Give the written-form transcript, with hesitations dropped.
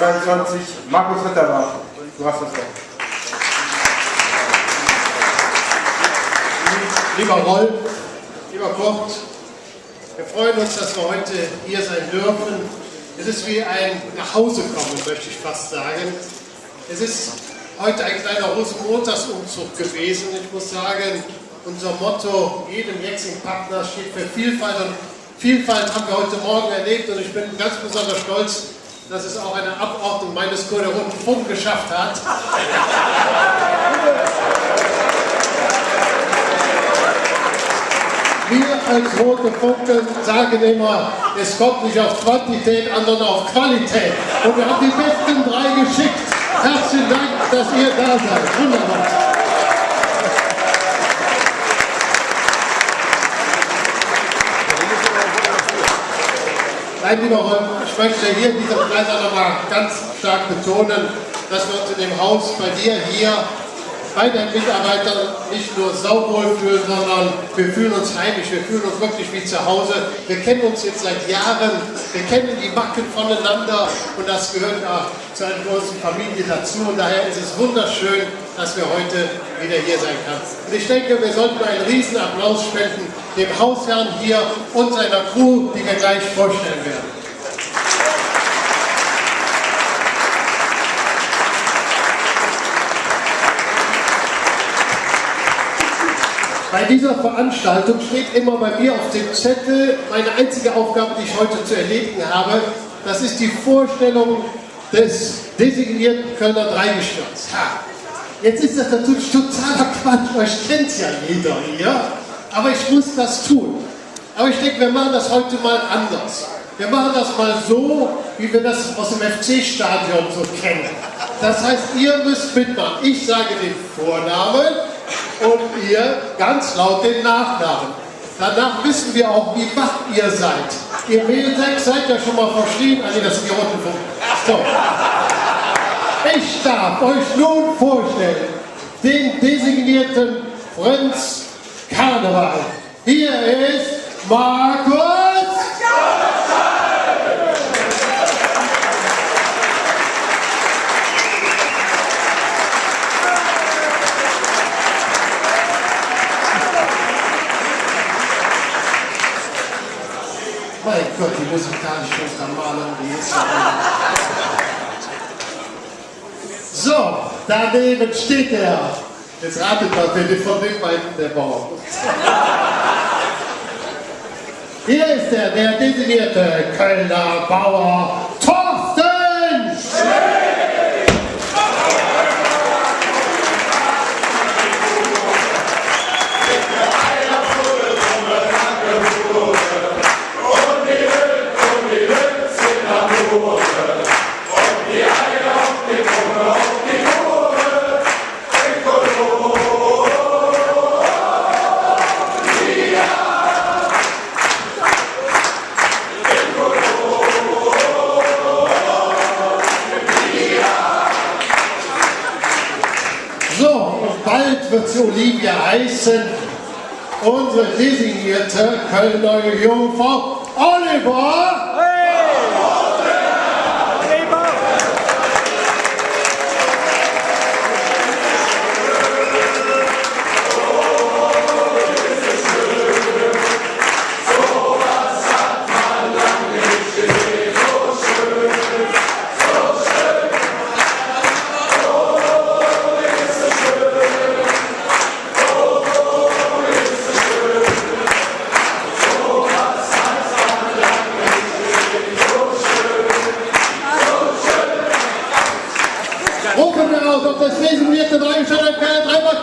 1922, Markus Ritterbach. Du hast das Wort. Lieber Rolf, lieber Kurt, wir freuen uns, dass wir heute hier sein dürfen. Es ist wie ein Nachhausekommen, möchte ich fast sagen. Es ist heute ein kleiner Rosenmontagsumzug gewesen. Ich muss sagen, unser Motto, jedem Jexing-Partner steht für Vielfalt. Und Vielfalt haben wir heute Morgen erlebt. Und ich bin ganz besonders stolz, dass es auch eine Abordnung meines Chor der Roten Funken geschafft hat. Wir als Rote Funken sagen immer, es kommt nicht auf Quantität an, sondern auf Qualität. Und wir haben die besten 3 geschickt. Herzlichen Dank, dass ihr da seid. Wunderbar. Nein, lieber Rolf, ich möchte hier in diesem Kreis auch nochmal ganz stark betonen, dass wir uns in dem Haus bei dir hier bei den Mitarbeitern nicht nur sauwohl fühlen, sondern wir fühlen uns heimisch, wir fühlen uns wirklich wie zu Hause. Wir kennen uns jetzt seit Jahren, wir kennen die Macken voneinander und das gehört auch zu einer großen Familie dazu. Und daher ist es wunderschön, dass wir heute wieder hier sein können. Und ich denke, wir sollten einen riesen Applaus spenden dem Hausherrn hier und seiner Crew, die wir gleich vorstellen werden. Bei dieser Veranstaltung steht immer bei mir auf dem Zettel meine einzige Aufgabe, die ich heute zu erledigen habe. Das ist die Vorstellung des designierten Kölner Dreigestirns. Jetzt ist das natürlich totaler Quatsch, euch kennt ja jeder hier, aber ich muss das tun. Aber ich denke, wir machen das heute mal anders. Wir machen das mal so, wie wir das aus dem FC-Stadion so kennen. Das heißt, ihr müsst mitmachen. Ich sage den Vornamen und ihr ganz laut den Nachnamen. Danach wissen wir auch, wie wach ihr seid. Ihr W6 seid ja schon mal verschrien. Also das sind die Roten Funken. So. Ich darf euch nun vorstellen, den designierten Prinz Karneval. Hier ist Markus. Mein Gott, die musikalische Untermalung, die ist ja. So, daneben steht er. Jetzt ratet mal bitte von den beiden der Bauer. Hier ist er, der designierte Kölner Bauer Thorsten! Bald wird sie Olivia heißen, unsere designierte Kölner Jungfrau Oliver. Rufen wir aus auf das designierte Dreigestirn, dreimal